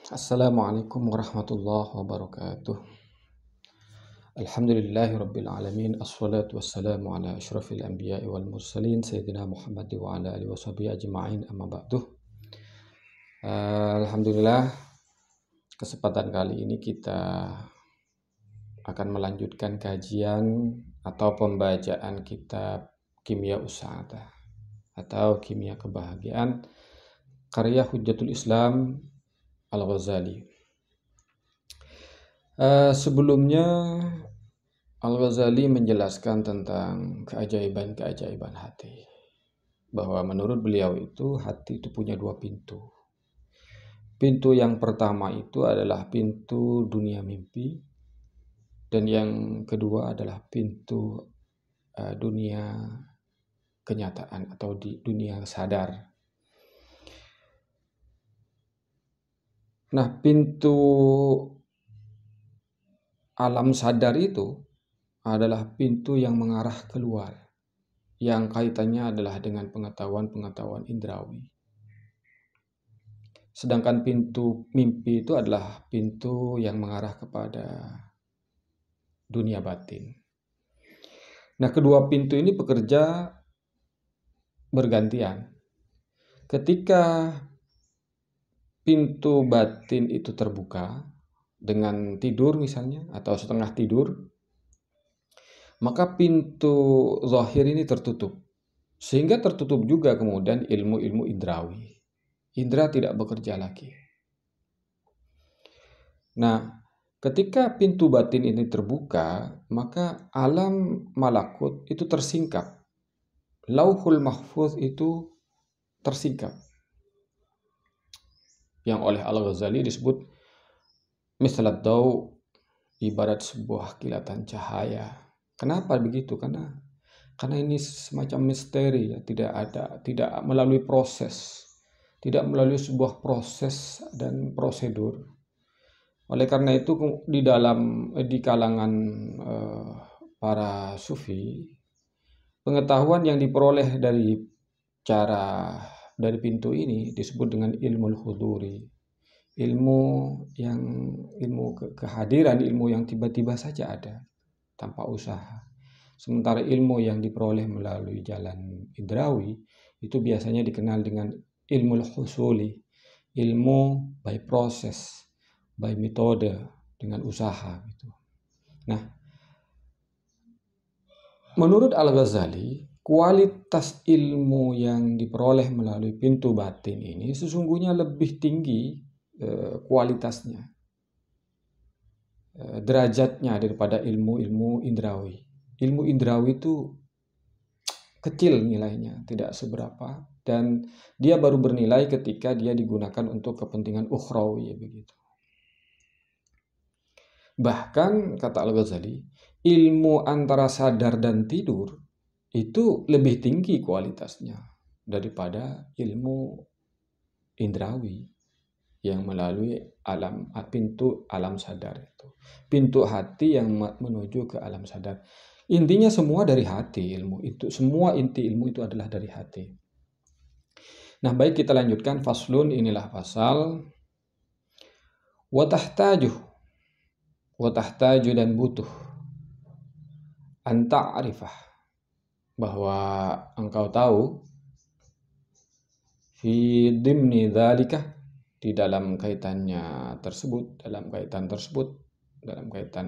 Assalamualaikum warahmatullahi wabarakatuh. Alhamdulillahi alamin. Assalatu wassalamu ala asyrafil anbiya'i wal mursalin Sayyidina Muhammad wa ala alihi washabihi ajma'in, amma ba'du. Alhamdulillah, kesempatan kali ini kita akan melanjutkan kajian atau pembacaan kitab Kimia Usa'adah atau Kimia Kebahagiaan karya Hujjatul Islam Al-Ghazali. Sebelumnya Al-Ghazali menjelaskan tentang keajaiban-keajaiban hati, bahwa menurut beliau itu hati itu punya dua pintu. Pintu yang pertama itu adalah pintu dunia mimpi, dan yang kedua adalah pintu dunia kenyataan atau di dunia sadar. Nah, pintu alam sadar itu adalah pintu yang mengarah keluar, yang kaitannya adalah dengan pengetahuan-pengetahuan indrawi. Sedangkan pintu mimpi itu adalah pintu yang mengarah kepada dunia batin. Nah, kedua pintu ini bekerja bergantian. Ketika pintu batin itu terbuka dengan tidur misalnya, atau setengah tidur, maka pintu zahir ini tertutup. Sehingga tertutup juga kemudian ilmu-ilmu indrawi. Indra tidak bekerja lagi. Nah, ketika pintu batin ini terbuka, maka alam malakut itu tersingkap. Lauhul mahfuz itu tersingkap. Yang oleh Al-Ghazali disebut mislat daw, ibarat sebuah kilatan cahaya. Kenapa begitu? Karena ini semacam misteri, ya, tidak melalui proses, tidak melalui sebuah proses dan prosedur. Oleh karena itu di kalangan para sufi, pengetahuan yang diperoleh dari pintu ini disebut dengan ilmu huduri, ilmu kehadiran, ilmu yang tiba-tiba saja ada tanpa usaha. Sementara ilmu yang diperoleh melalui jalan indrawi itu biasanya dikenal dengan ilmu husuli, ilmu by proses, by metode, dengan usaha gitu. Nah, menurut Al-Ghazali, kualitas ilmu yang diperoleh melalui pintu batin ini sesungguhnya lebih tinggi kualitasnya, derajatnya daripada ilmu-ilmu indrawi. Ilmu indrawi itu kecil nilainya, tidak seberapa, dan dia baru bernilai ketika dia digunakan untuk kepentingan ukhrawi, begitu. Bahkan kata Al-Ghazali, ilmu antara sadar dan tidur itu lebih tinggi kualitasnya daripada ilmu indrawi yang melalui pintu alam sadar itu, pintu hati yang menuju ke alam sadar. Intinya semua dari hati ilmu itu, semua inti ilmu itu adalah dari hati. Nah, baik, kita lanjutkan faslun, inilah pasal wa tahtaju dan butuh an ta'rifah, bahwa engkau tahu fi dimni dzalika, di dalam kaitan tersebut, dalam kaitan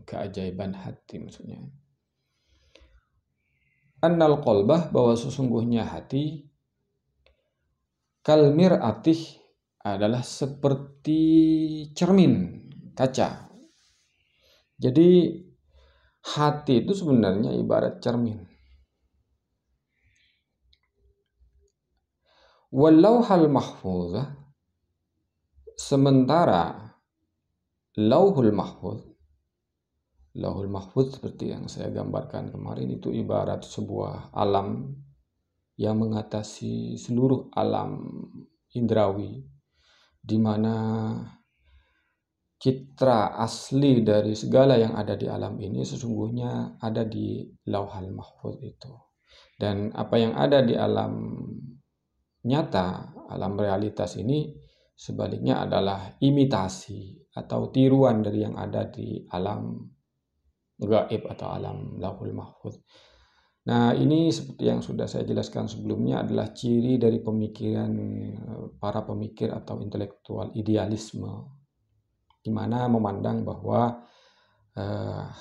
keajaiban hati maksudnya. Annal qalbah, bahwa sesungguhnya hati kal mir'atih, adalah seperti cermin kaca. Jadi hati itu sebenarnya ibarat cermin. Wallauhal mahfuzah, sementara lauhul mahfuz seperti yang saya gambarkan kemarin itu ibarat sebuah alam yang mengatasi seluruh alam indrawi, di mana citra asli dari segala yang ada di alam ini sesungguhnya ada di lauhal mahfuz itu. Dan apa yang ada di alam nyata, alam realitas ini sebaliknya adalah imitasi atau tiruan dari yang ada di alam gaib atau alam Lauhul Mahfuz. Nah, ini seperti yang sudah saya jelaskan sebelumnya adalah ciri dari pemikiran para pemikir atau intelektual idealisme, di mana memandang bahwa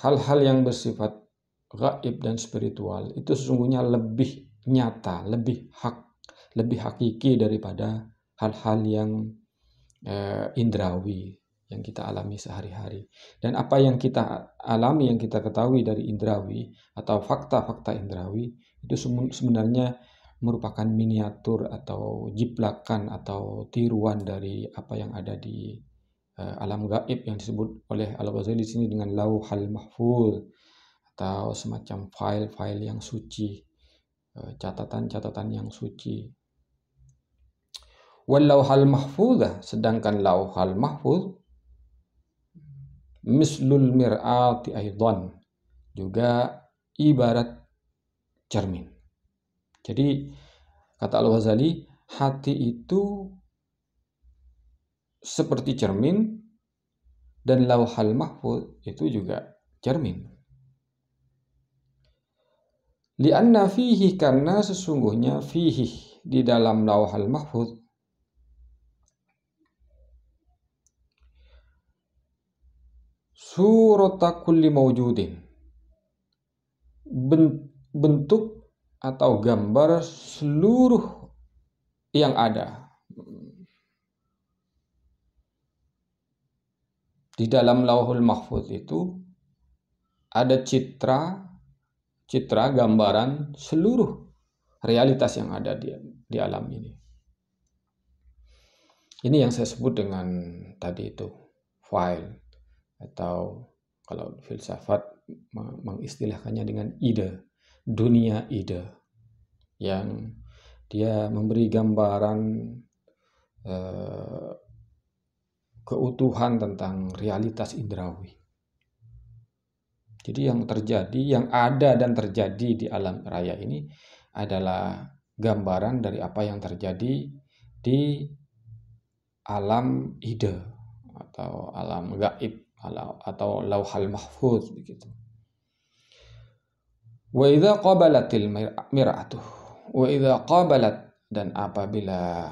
hal-hal yang bersifat gaib dan spiritual itu sesungguhnya lebih nyata, lebih hakiki daripada hal-hal yang indrawi yang kita alami sehari-hari. Dan apa yang kita alami, yang kita ketahui dari indrawi atau fakta-fakta indrawi itu sebenarnya merupakan miniatur atau jiplakan atau tiruan dari apa yang ada di alam gaib yang disebut oleh Al-Ghazali di sini dengan Lauhul Mahfuz atau semacam file-file yang suci, catatan-catatan yang suci. Wal Lauhul Mahfuz, sedangkan Lauhul Mahfuz mislul mir'ati aidan, juga ibarat cermin. Jadi kata Al-Ghazali, hati itu seperti cermin dan Lauhul Mahfuz itu juga cermin. Lianna fihi, karena sesungguhnya fihi di dalam Lauhul Mahfuz surata kulli mawjudin, bentuk atau gambar seluruh yang ada. Di dalam Lauhul Mahfuz itu ada citra gambaran seluruh realitas yang ada di alam ini. Ini yang saya sebut dengan tadi itu file, atau kalau filsafat mengistilahkannya dengan ide, dunia ide, yang dia memberi gambaran keutuhan tentang realitas indrawi. Jadi yang terjadi, yang ada dan terjadi di alam raya ini adalah gambaran dari apa yang terjadi di alam ide atau alam gaib atau Lauhul Mahfuz begitu. Wa idza qabalatil mir'atu, wa idza qabalat, dan apabila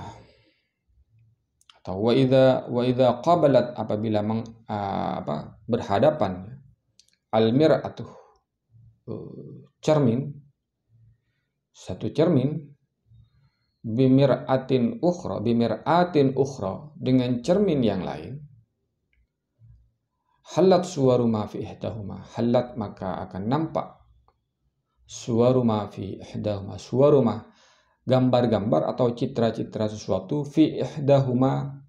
atau wa idza qabalat, apabila berhadapan, al mir'atu cermin, satu cermin, bimir'atin ukhra, dengan cermin yang lain, halat suwaru ma fi ihdahuma, halat maka akan nampak suwaru ma fi ihdahuma, suwaru ma gambar-gambar atau citra-citra sesuatu fi ihdahuma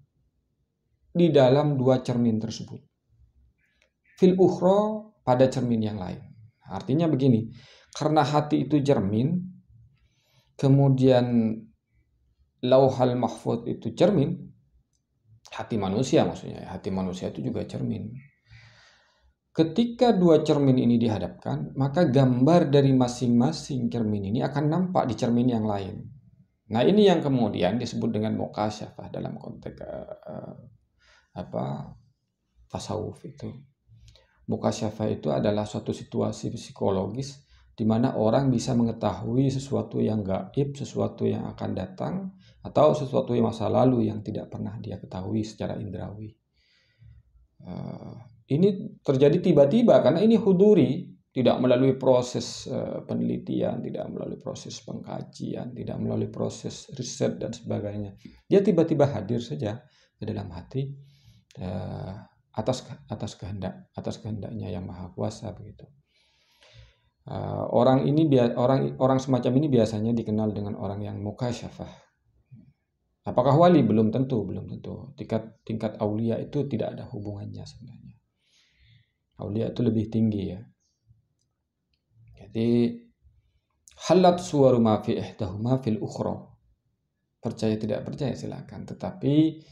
di dalam dua cermin tersebut, fil ukhra pada cermin yang lain. Artinya begini, karena hati itu cermin, kemudian Lauhul Mahfuz itu cermin, hati manusia maksudnya, hati manusia itu juga cermin. Ketika dua cermin ini dihadapkan, maka gambar dari masing-masing cermin ini akan nampak di cermin yang lain. Nah, ini yang kemudian disebut dengan mukasyafah dalam konteks tasawuf itu. Mukasyafah itu adalah suatu situasi psikologis di mana orang bisa mengetahui sesuatu yang gaib, sesuatu yang akan datang, atau sesuatu yang masa lalu yang tidak pernah dia ketahui secara indrawi. Ini terjadi tiba-tiba karena ini huduri, tidak melalui proses penelitian, tidak melalui proses pengkajian, tidak melalui proses riset dan sebagainya. Dia tiba-tiba hadir saja ke dalam hati atas kehendaknya yang maha kuasa begitu. Orang semacam ini biasanya dikenal dengan orang yang mukasyafah. Apakah wali? Belum tentu. Tingkat aulia itu tidak ada hubungannya sebenarnya. Aulia itu lebih tinggi ya. Jadi halat suwaru ma fi ihdahuma fil ukhra. Percaya tidak percaya silakan, tetapi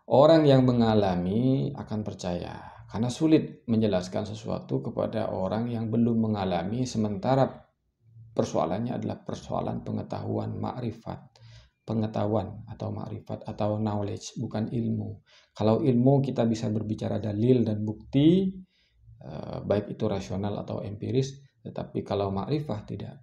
orang yang mengalami akan percaya, karena sulit menjelaskan sesuatu kepada orang yang belum mengalami, sementara persoalannya adalah persoalan pengetahuan ma'rifat, pengetahuan atau ma'rifat atau knowledge, bukan ilmu. Kalau ilmu kita bisa berbicara dalil dan bukti, baik itu rasional atau empiris, tetapi kalau ma'rifah tidak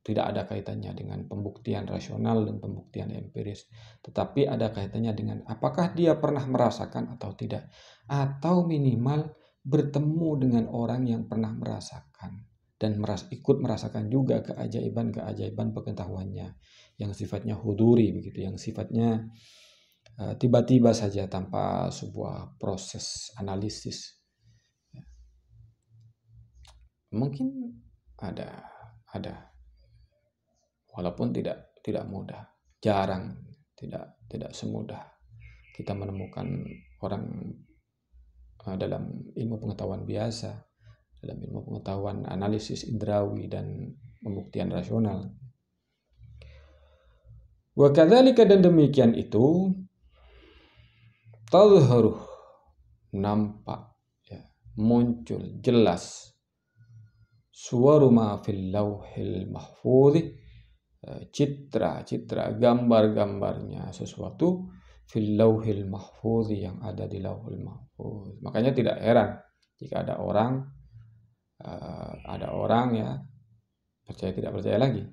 ada kaitannya dengan pembuktian rasional dan pembuktian empiris, tetapi ada kaitannya dengan apakah dia pernah merasakan atau tidak, atau minimal bertemu dengan orang yang pernah merasakan dan ikut merasakan juga keajaiban pengetahuannya yang sifatnya huduri begitu, yang sifatnya tiba-tiba saja tanpa sebuah proses analisis. Mungkin ada walaupun tidak mudah, jarang, tidak semudah kita menemukan orang dalam ilmu pengetahuan biasa, dalam ilmu pengetahuan analisis indrawi dan pembuktian rasional. Wa kadzalika, dan demikian itu, tadhharu, nampak, ya, muncul jelas, suwaru ma fil lauhil mahfuz, citra gambar-gambarnya sesuatu fil lauhil mahfuz, yang ada di lauhul mahfuz. Makanya tidak heran jika ada orang ya, percaya tidak percaya lagi,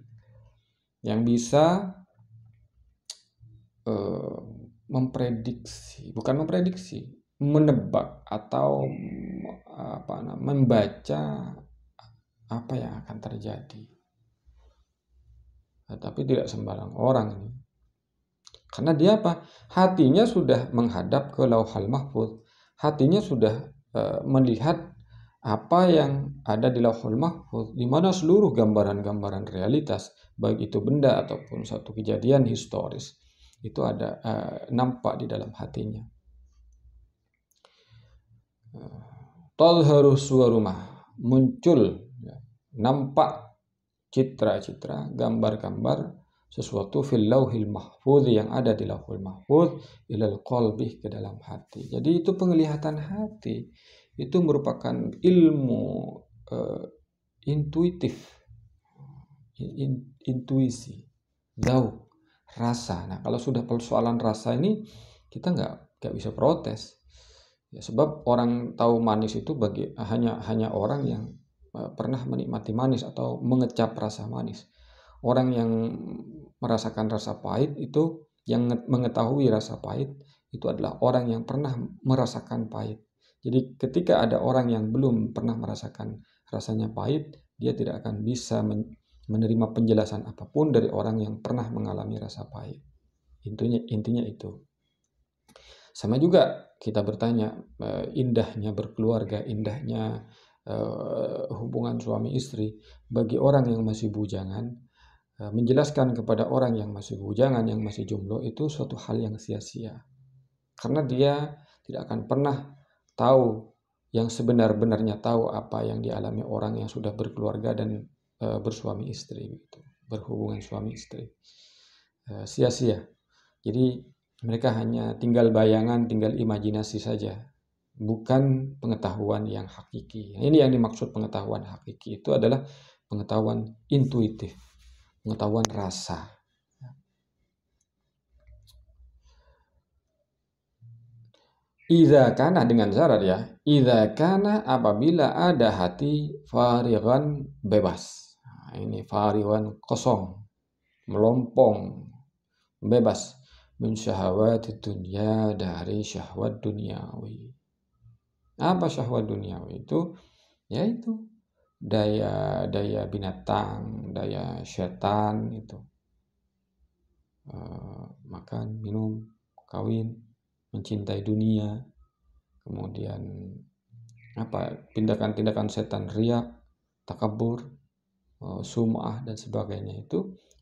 yang bisa menebak atau membaca apa yang akan terjadi. Tapi tidak sembarang orang ini. Karena dia apa? Hatinya sudah menghadap ke lauhul mahfuz. Hatinya sudah melihat apa yang ada di lauhul mahfuz, di mana seluruh gambaran-gambaran realitas, baik itu benda ataupun satu kejadian historis, itu ada nampak di dalam hatinya. Tadhharu suwarumah, muncul, ya, nampak citra-citra, gambar-gambar sesuatu fil lauhil mahfuz, yang ada di lauhul mahfuz, ilal qalbi, ke dalam hati. Jadi itu penglihatan hati, itu merupakan ilmu intuitif, intuisi, dzauq, rasa. Nah, kalau sudah persoalan rasa ini, kita nggak bisa protes. Ya, sebab orang tahu manis itu hanya orang yang pernah menikmati manis atau mengecap rasa manis. Orang yang merasakan rasa pahit itu, yang mengetahui rasa pahit itu adalah orang yang pernah merasakan pahit. Jadi ketika ada orang yang belum pernah merasakan rasanya pahit, dia tidak akan bisa menerima penjelasan apapun dari orang yang pernah mengalami rasa pahit. Intinya itu. Sama juga kita bertanya, indahnya berkeluarga, indahnya hubungan suami istri bagi orang yang masih bujangan, menjelaskan kepada orang yang masih bujangan, yang masih jomblo, itu suatu hal yang sia-sia. Karena dia tidak akan pernah tahu yang sebenar-benarnya tahu apa yang dialami orang yang sudah berkeluarga dan bersuami istri, gitu, berhubungan suami istri. Sia-sia. Jadi mereka hanya tinggal bayangan, tinggal imajinasi saja, bukan pengetahuan yang hakiki. Ini yang dimaksud pengetahuan hakiki, itu adalah pengetahuan intuitif, pengetahuan rasa. Idza kana, dengan syarat ya, idza kana, apabila ada hati farighan, bebas. Nah, ini farighan, kosong, melompong, bebas, min syahwat dunia, dari syahwat duniawi. Apa syahwat duniawi itu? Yaitu daya binatang, daya setan itu. Makan, minum, kawin, mencintai dunia, kemudian tindakan-tindakan setan, riya, takabur, sum'ah dan sebagainya,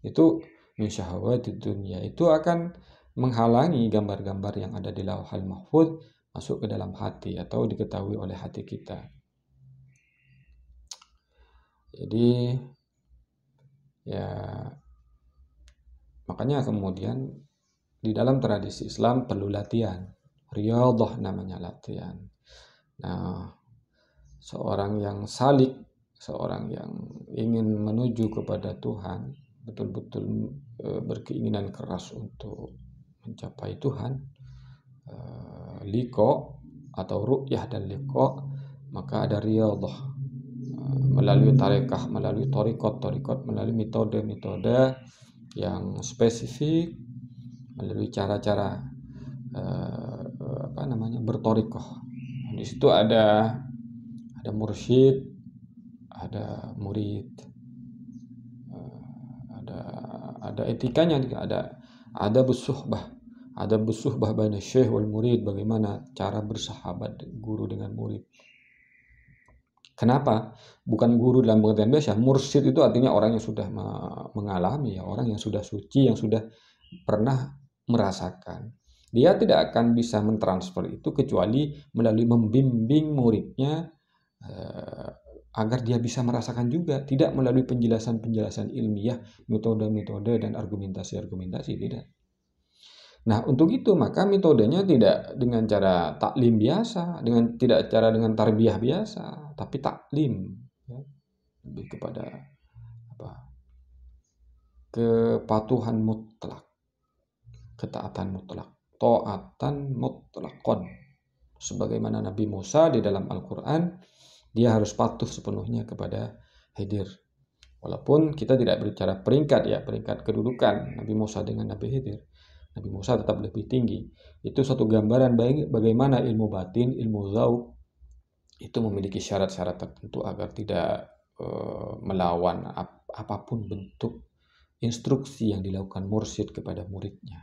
itu min syahwatid dunia, itu akan menghalangi gambar-gambar yang ada di lauhul mahfuz masuk ke dalam hati atau diketahui oleh hati kita. Jadi ya, makanya kemudian di dalam tradisi Islam perlu latihan, riyadhah namanya, latihan. Nah, seorang yang salik, seorang yang ingin menuju kepada Tuhan, betul-betul berkeinginan keras untuk mencapai Tuhan, liqa atau ru'yah dan liqa, maka ada riyadhah melalui tarekah, melalui torikot, melalui metode-metode yang spesifik, melalui cara-cara bertorikoh. Di situ ada mursyid, ada murid, ada etikanya, ada busuhbah baina syekh wal murid, bagaimana cara bersahabat guru dengan murid. Kenapa? Bukan guru dalam pengertian biasa. Mursyid itu artinya orang yang sudah mengalami, ya, orang yang sudah suci, yang sudah pernah merasakan. Dia tidak akan bisa mentransfer itu kecuali melalui membimbing muridnya agar dia bisa merasakan juga, tidak melalui penjelasan-penjelasan ilmiah, metode-metode dan argumentasi-argumentasi, tidak. Nah, untuk itu maka metodenya tidak dengan cara taklim biasa, dengan tarbiyah biasa, tapi taklim, ya. Lebih kepada kepatuhan mutlak, ketaatan mutlak, taatan mutlakon. Sebagaimana Nabi Musa di dalam Al-Quran, dia harus patuh sepenuhnya kepada Khidir. Walaupun kita tidak berbicara peringkat kedudukan Nabi Musa dengan Nabi Khidir. Nabi Musa tetap lebih tinggi. Itu satu gambaran bagaimana ilmu batin, ilmu zauq itu memiliki syarat-syarat tertentu agar tidak melawan apapun bentuk instruksi yang dilakukan mursyid kepada muridnya.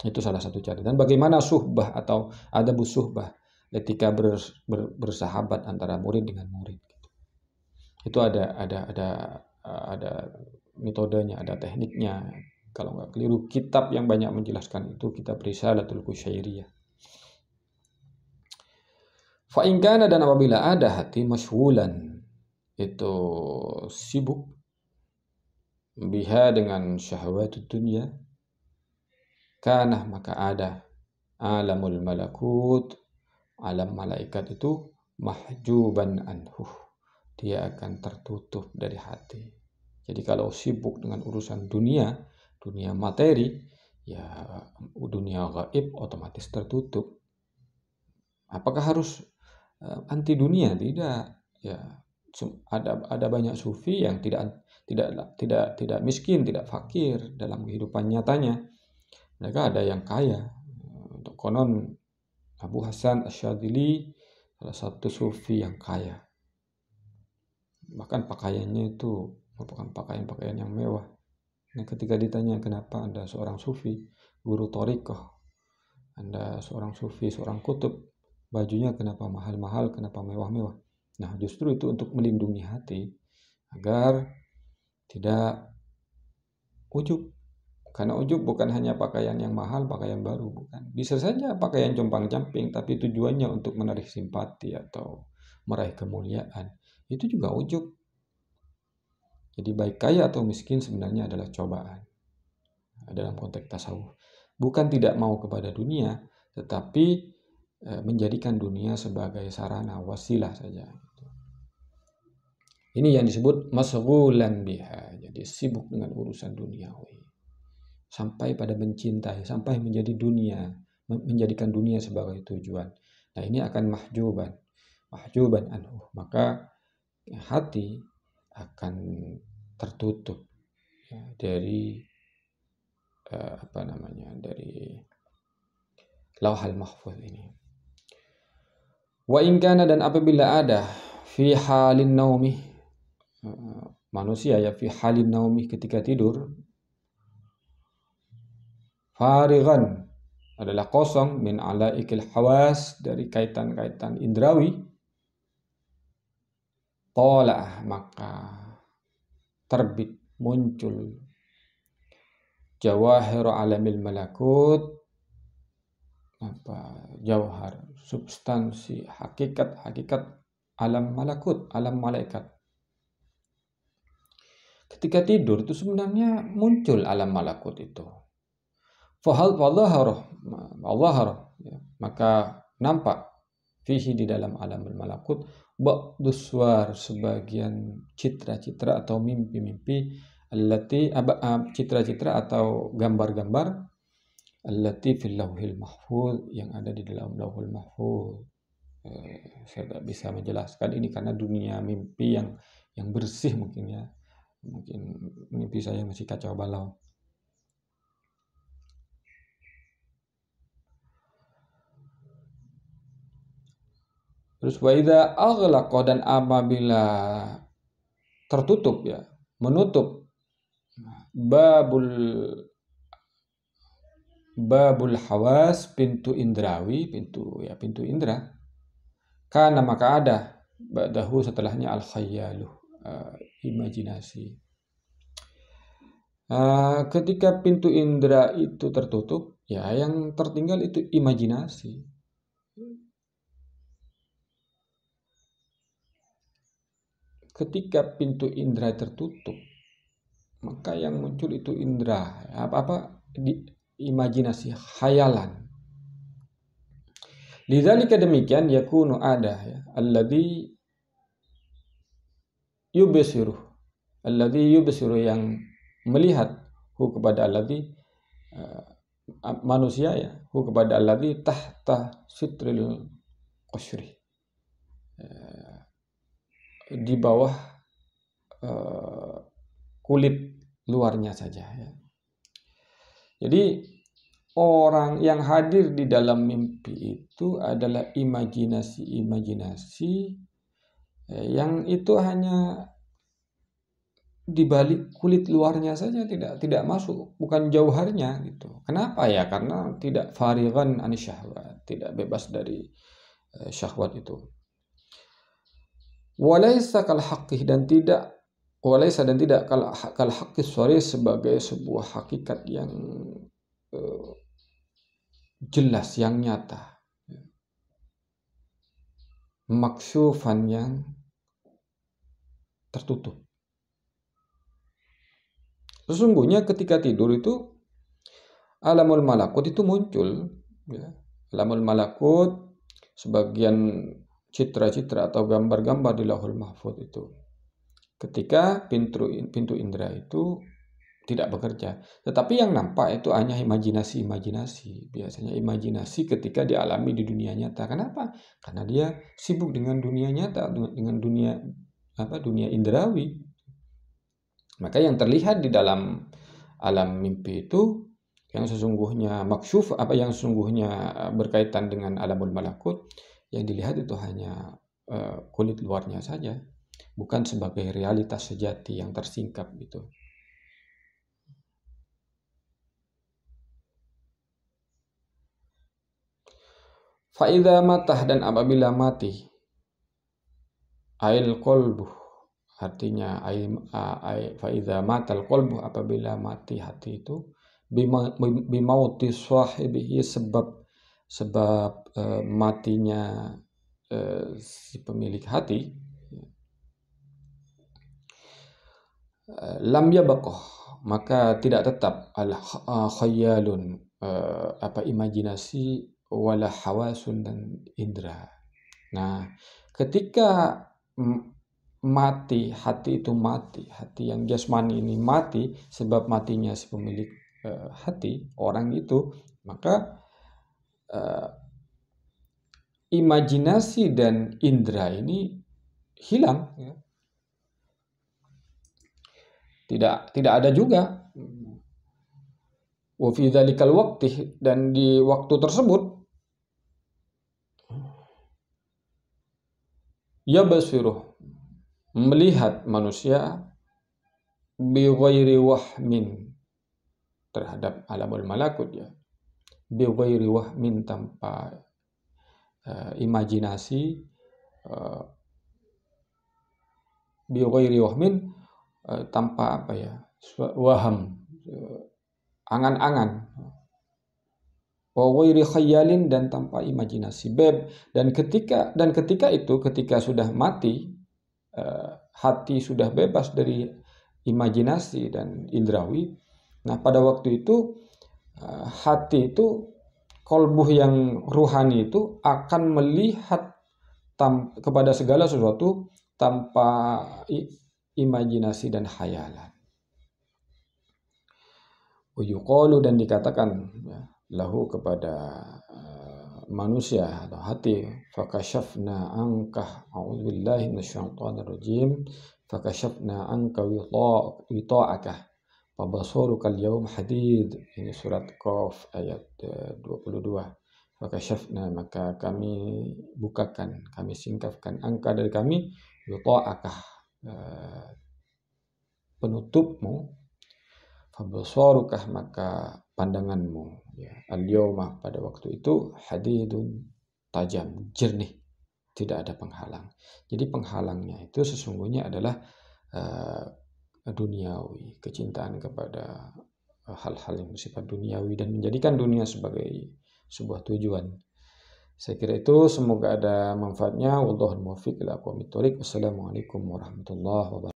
Itu salah satu cara. Dan bagaimana suhbah atau adabus suhbah, etika bersahabat antara murid dengan murid. Itu ada metodenya, ada tekniknya. Kalau nggak keliru, kitab yang banyak menjelaskan itu kitab Risalatul Qusyairiyah. Fa in kana, dan apabila ada hati masyghulan, itu sibuk biha dengan syahwatud dunya, kana, maka ada alamul malakut, alam malaikat itu mahjuban anhu, dia akan tertutup dari hati. Jadi kalau sibuk dengan urusan dunia materi, ya dunia gaib otomatis tertutup. Apakah harus anti dunia? Tidak. Ya, ada banyak sufi yang tidak miskin, tidak fakir dalam kehidupan nyatanya. Mereka ada yang kaya. Untuk konon Abu Hasan Asyadzili salah satu sufi yang kaya. Bahkan pakaiannya itu merupakan pakaian yang mewah. Nah, ketika ditanya kenapa Anda seorang sufi, guru thariqah, Anda seorang sufi, seorang kutub, bajunya kenapa mahal-mahal, kenapa mewah-mewah? Nah, justru itu untuk melindungi hati agar tidak ujub. Karena ujub bukan hanya pakaian yang mahal, pakaian baru, bukan. Bisa saja pakaian compang-camping, tapi tujuannya untuk menarik simpati atau meraih kemuliaan. Itu juga ujub. Jadi baik kaya atau miskin sebenarnya adalah cobaan dalam konteks tasawuf. Bukan tidak mau kepada dunia, tetapi menjadikan dunia sebagai sarana, wasilah saja. Ini yang disebut masghulan biha. Jadi sibuk dengan urusan duniawi. Sampai pada mencintai, sampai menjadi dunia, menjadikan dunia sebagai tujuan. Nah, ini akan mahjuban anhu. Maka hati akan tertutup, ya, dari dari lauhal mahfuz ini. Wa in kana, dan apabila ada fi halin naumi, manusia ya, fi halin naumi, ketika tidur, farighan, adalah kosong, min alaikil hawas, dari kaitan-kaitan indrawi, tola'ah, maka terbit, muncul jawahir alamil malakut, jauhar, substansi, hakikat alam malakut, alam malaikat. Ketika tidur itu sebenarnya muncul alam malakut itu. Maka nampak fihi, di dalam alam malakut, ba'dus suwar, sebagian citra-citra atau mimpi-mimpi, allati citra-citra atau gambar-gambar allati fil lauhil mahfuz, yang ada di dalam lauhul mahfuz. Saya tidak bisa menjelaskan ini karena dunia mimpi yang bersih mungkin ya. Mungkin mimpi saya masih kacau balau. Terus wa idza aghlaqa, dan apabila tertutup ya, menutup babul hawas, pintu indrawi, pintu indra, karena maka ada ba'dahu, setelahnya al khayalu, imajinasi. Ketika pintu indra itu tertutup, ya yang tertinggal itu imajinasi. Ketika pintu indra tertutup, maka yang muncul itu indra, imajinasi, khayalan. Lidzalika, demikian, yakunu ada ya, alladzi yubsiru, yang melihat kepada alladzi, manusia ya, kepada alladzi tahta sitril qashri, di bawah kulit luarnya saja ya. Jadi orang yang hadir di dalam mimpi itu adalah imajinasi yang itu hanya di balik kulit luarnya saja, tidak masuk, bukan jauharnya gitu. Kenapa ya? Karena tidak farighan anisyahwat, tidak bebas dari syahwat itu. Walaysa kal haqqih, dan tidak kal haqqis sharih, sebagai sebuah hakikat yang jelas, yang nyata, maksyufan, yang tertutup. Sesungguhnya ketika tidur itu alamul malakut itu muncul ya. Alamul malakut, sebagian citra-citra atau gambar-gambar di lauhul mahfuz itu, ketika pintu indera itu tidak bekerja. Tetapi yang nampak itu hanya imajinasi. Biasanya imajinasi ketika dialami di dunia nyata. Kenapa? Karena dia sibuk dengan dunia nyata, dengan dunia indrawi. Maka yang terlihat di dalam alam mimpi itu yang sesungguhnya maksyuf, yang sesungguhnya berkaitan dengan alamul malakut, yang dilihat itu hanya kulit luarnya saja, bukan sebagai realitas sejati yang tersingkap gitu. Fa'idha matah, dan apabila mati, ail qalbu, artinya fa'idha matal qalbu, apabila mati hati itu, bimauti sahibihi, sebab matinya si pemilik hati, lam yabaqah, maka tidak tetap al khayalun, imajinasi, wala hawasun, dan indra. Nah, ketika mati, hati itu mati, hati yang jasmani ini mati sebab matinya si pemilik hati, orang itu, maka imajinasi dan indra ini hilang ya. Tidak ada juga. Wa fi dzalikal waqti, dan di waktu tersebut, ya basiruh, melihat manusia, bi ghairi wahmin, terhadap alamul malakut ya, bi ghairi wahmin, tanpa imajinasi, bi ghairi wahmin, tanpa waham, angan-angan, wa ghairi khayalin, dan tanpa imajinasi, dan ketika itu, ketika sudah mati, hati sudah bebas dari imajinasi dan indrawi. Nah, pada waktu itu hati itu, kolbuh yang ruhani itu, akan melihat kepada segala sesuatu tanpa imajinasi dan khayalan. Yuqalu dan dikatakan ya, lahu kepada manusia atau hati, fakashafna angkah a'udzubillahi minasyaitonir rajim, fakashafna anka wita'akah fabasarukal yaum hadid. Ini surat Qaf ayat 22. Fakashafna, maka kami bukakan, kami singkapkan, angka dari kami, wita'akah penutupmu, fabasarukah maka pandanganmu, ya, al-yawma pada waktu itu, hadidun tajam, jernih, tidak ada penghalang. Jadi penghalangnya itu sesungguhnya adalah duniawi, kecintaan kepada hal-hal yang bersifat duniawi dan menjadikan dunia sebagai sebuah tujuan. Saya kira itu, semoga ada manfaatnya. Wallahul muwaffiq ila aqwamit thoriq. Wassalamualaikum warahmatullahi wabarakatuh.